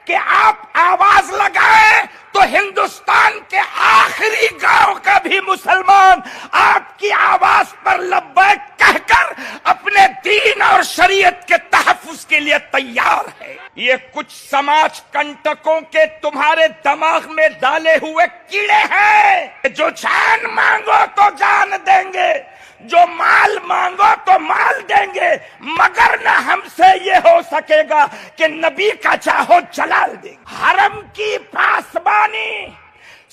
کہ آپ آواز لگائیں تو ہندوستان کے آخری گاؤں کا بھی مسلمان آپ کی آواز پر لبیک کہہ کر اپنے دین اور شریعت کے تحفظ کے لیے تیار ہے۔ یہ کچھ سماج کنٹکوں کے تمہارے دماغ میں ڈالے ہوئے کیڑے ہیں جو جان مانگو تو جان دیں گے، جو مال مانگو تو مال دیں گے، مگر نہ ہم سے یہ ہو سکے گا کہ نبی کا چاہو جلال دیں گے۔ حرم کی پاسبانی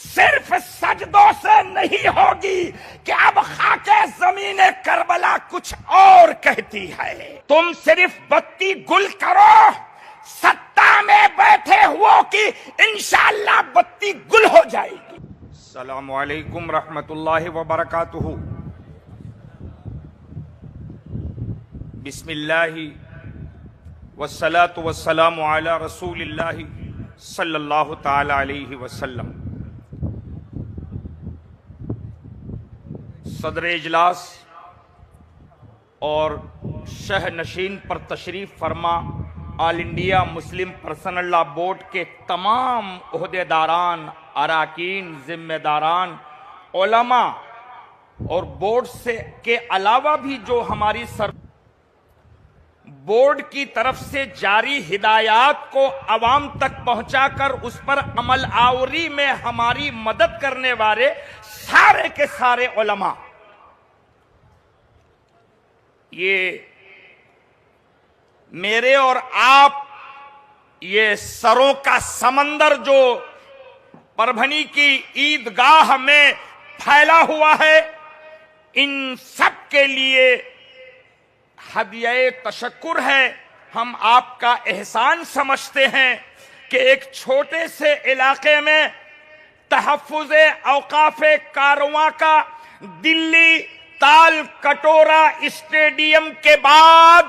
صرف سجدوں سے نہیں ہوگی کہ اب خاک زمین کربلا کچھ اور کہتی ہے۔ تم صرف بتی گل کرو، ستا میں بیٹھے ہو کہ انشاءاللہ بتی گل ہو جائے گی۔ السلام علیکم رحمت اللہ وبرکاتہ۔ بسم اللہ والصلاة والسلام علی رسول اللہ صلی اللہ تعالی علیہ وسلم۔ صدر اجلاس اور شہ نشین پر تشریف فرما آل انڈیا مسلم پرسنل لا بورڈ کے تمام عہدیداران، اراکین، ذمہ داران، علماء اور بورڈ سے کے علاوہ بھی جو ہماری بورڈ کی طرف سے جاری ہدایات کو عوام تک پہنچا کر اس پر عمل آوری میں ہماری مدد کرنے والے سارے کے سارے علماء، یہ میرے اور آپ یہ سروں کا سمندر جو پربھنی کی عیدگاہ میں پھیلا ہوا ہے، ان سب کے لیے ہدیہ تشکر ہے۔ ہم آپ کا احسان سمجھتے ہیں کہ ایک چھوٹے سے علاقے میں تحفظ اوقاف کارواں کا دلی تال کٹورا اسٹیڈیم کے بعد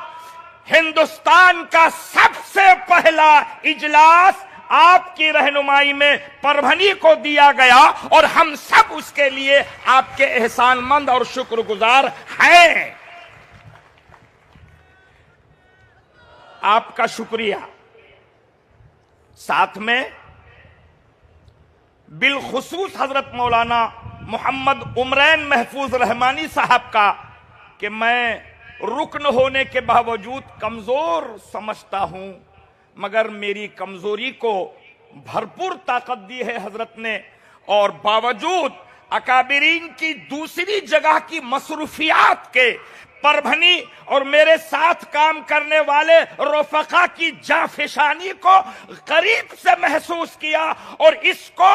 ہندوستان کا سب سے پہلا اجلاس آپ کی رہنمائی میں پربھنی کو دیا گیا، اور ہم سب اس کے لیے آپ کے احسان مند اور شکر گزار ہیں۔ آپ کا شکریہ۔ ساتھ میں بالخصوص حضرت مولانا محمد عمرین محفوظ رحمانی صاحب کا کہ میں رکن ہونے کے باوجود کمزور سمجھتا ہوں، مگر میری کمزوری کو بھرپور طاقت دی ہے حضرت نے، اور باوجود اکابرین کی دوسری جگہ کی مصروفیات کے پربھنی اور میرے ساتھ کام کرنے والے رفقا کی جانفشانی کو قریب سے محسوس کیا اور اس کو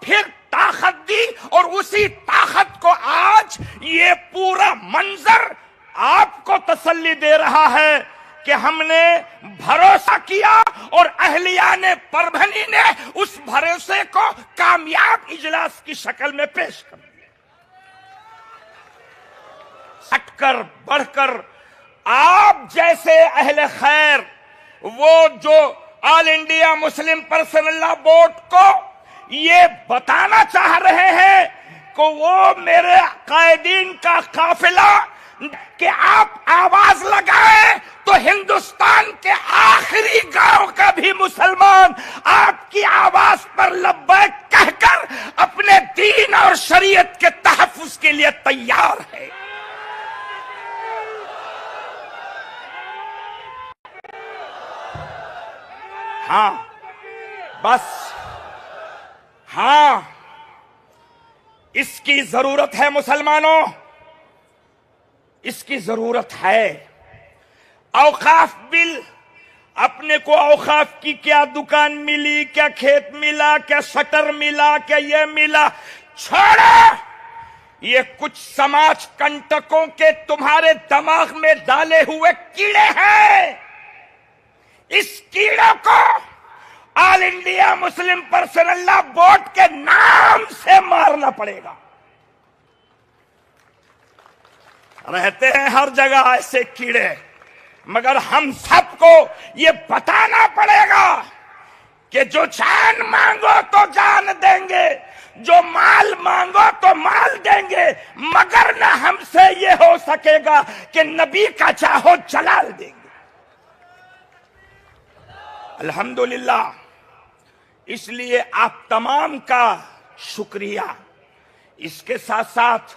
پھر طاقت دی، اور اسی طاقت کو آج یہ پورا منظر آپ کو تسلی دے رہا ہے کہ ہم نے بھروسہ کیا اور اہلیان پربھنی نے اس بھروسے کو کامیاب اجلاس کی شکل میں پیش کر دیا۔ ہٹ کر بڑھ کر آپ جیسے اہل خیر، وہ جو آل انڈیا مسلم پرسنل لا بورڈ کو یہ بتانا چاہ رہے ہیں کہ وہ میرے قائدین کا قافلہ کہ آپ آواز لگائیں تو ہندوستان کے آخری گاؤں کا بھی مسلمان آپ کی آواز پر لبیک کہہ کر اپنے دین اور شریعت کے تحفظ کے لیے تیار ہے۔ ہاں بس، ہاں اس کی ضرورت ہے مسلمانوں، اس کی ضرورت ہے۔ اوقاف بل، اپنے کو اوقاف کی کیا دکان ملی، کیا کھیت ملا، کیا شٹر ملا، کیا یہ ملا، چھوڑو۔ یہ کچھ سماج کنٹکوں کے تمہارے دماغ میں ڈالے ہوئے کیڑے ہیں، اس کیڑے کو آل انڈیا مسلم پرسنل لا بورڈ کے نام سے مارنا پڑے گا۔ رہتے ہیں ہر جگہ ایسے کیڑے، مگر ہم سب کو یہ بتانا پڑے گا کہ جو جان مانگو تو جان دیں گے، جو مال مانگو تو مال دیں گے، مگر نہ ہم سے یہ ہو سکے گا کہ نبی کا چاہو جلال دیں گے۔ الحمدللہ اس لیے آپ تمام کا شکریہ. اس کے ساتھ ساتھ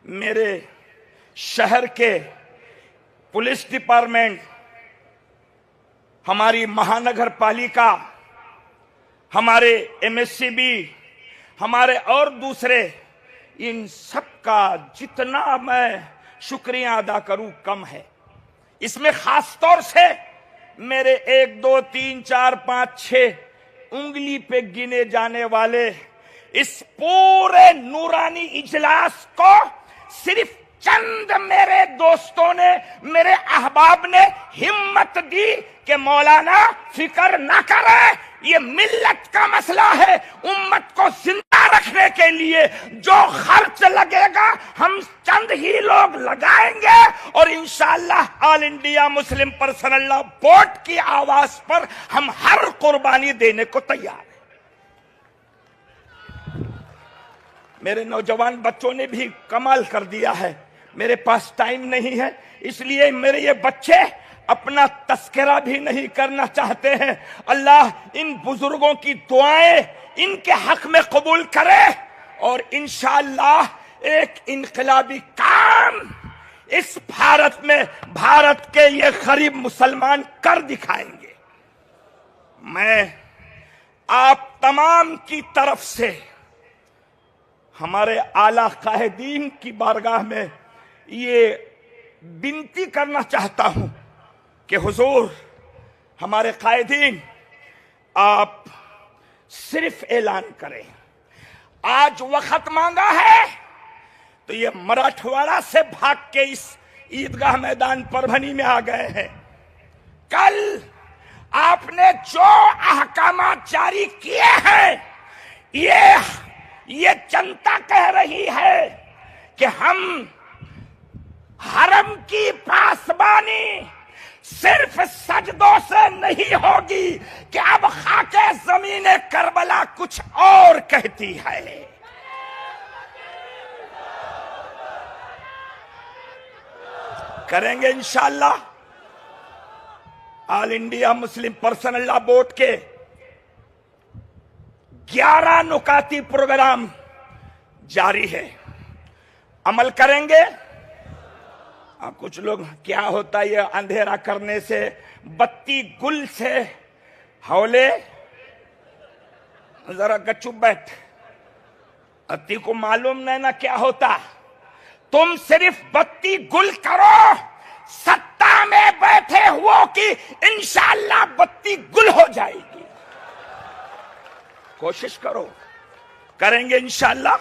میرے شہر کے پولیس ڈپارٹمنٹ، ہماری مہانگر پالیکا، ہمارے MSCB، ہمارے اور دوسرے، ان سب کا جتنا میں شکریہ ادا کروں کم ہے. اس میں خاص طور سے میرے 1 2 3 4 5 6 انگلی پہ گنے جانے والے اس پورے نورانی اجلاس کو صرف چند میرے دوستوں نے، میرے احباب نے ہمت دی کہ مولانا فکر نہ کرے، یہ ملت کا مسئلہ ہے. امت کو زندہ رکھنے کے لیے جو خرچ لگے گا ہم چند ہی لوگ لگائیں گے، اور انشاءاللہ آل انڈیا مسلم پرسنل لا بورڈ کی آواز پر ہم ہر قربانی دینے کو تیار ہیں. میرے نوجوان بچوں نے بھی کمال کر دیا ہے. میرے پاس ٹائم نہیں ہے، اس لیے میرے یہ بچے اپنا تذکرہ بھی نہیں کرنا چاہتے ہیں. اللہ ان بزرگوں کی دعائیں ان کے حق میں قبول کرے، اور انشاءاللہ ایک انقلابی کام اس بھارت میں، بھارت کے یہ غریب مسلمان کر دکھائیں گے. میں آپ تمام کی طرف سے ہمارے اعلی قائدین کی بارگاہ میں یہ بنتی کرنا چاہتا ہوں کہ حضور ہمارے قائدین، آپ صرف اعلان کریں. آج وقت مانگا ہے تو یہ مراٹھواڑہ سے بھاگ کے اس عیدگاہ میدان پربھنی میں آ گئے ہیں. کل آپ نے جو احکامات جاری کیے ہیں، یہ جنتا کہہ رہی ہے کہ ہم حرم کی پاسبانی صرف سجدوں سے نہیں ہوگی، کہ اب خاک زمین کربلا کچھ اور کہتی ہے. کریں گے انشاءاللہ. آل انڈیا مسلم پرسنل لا بورڈ کے 11 نکاتی پروگرام جاری ہے، عمل کریں گے. کچھ لوگ کیا ہوتا ہے یہ اندھیرا کرنے سے، بتی گل سے حولے، ذرا گچو بیٹھ، اتی کو معلوم نہیں نا کیا ہوتا. تم صرف بتی گل کرو، ستا میں بیٹھے ہو کہ انشاءاللہ بتی گل ہو جائے گی. کوشش کرو، کریں گے انشاءاللہ.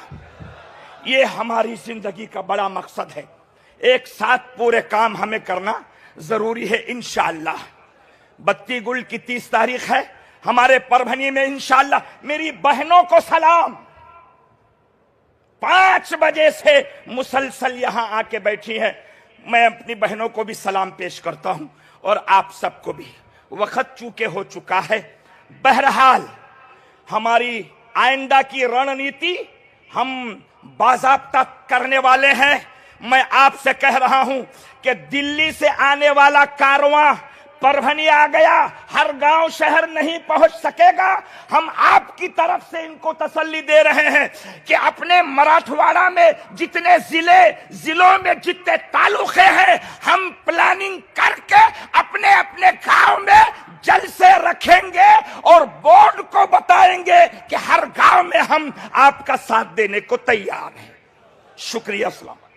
یہ ہماری زندگی کا بڑا مقصد ہے. ایک ساتھ پورے کام ہمیں کرنا ضروری ہے انشاءاللہ. بتی گل کی 30 تاریخ ہے ہمارے پربھنی میں انشاءاللہ. میری بہنوں کو سلام. 5 بجے سے مسلسل یہاں آ کے بیٹھی ہیں. میں اپنی بہنوں کو بھی سلام پیش کرتا ہوں، اور آپ سب کو بھی. وقت چونکہ ہو چکا ہے. بہرحال ہماری آئندہ کی رننیتی ہم باضابطہ کرنے والے ہیں. میں آپ سے کہہ رہا ہوں کہ دلی سے آنے والا کارواں پربھنی آ گیا، ہر گاؤں شہر نہیں پہنچ سکے گا. ہم آپ کی طرف سے ان کو تسلی دے رہے ہیں کہ اپنے مراٹھواڑہ میں جتنے ضلعوں میں جتنے تعلقے ہیں، ہم پلاننگ کر کے اپنے اپنے گاؤں میں جلسے رکھیں گے، اور بورڈ کو بتائیں گے کہ ہر گاؤں میں ہم آپ کا ساتھ دینے کو تیار ہیں. شکریہ. السلام.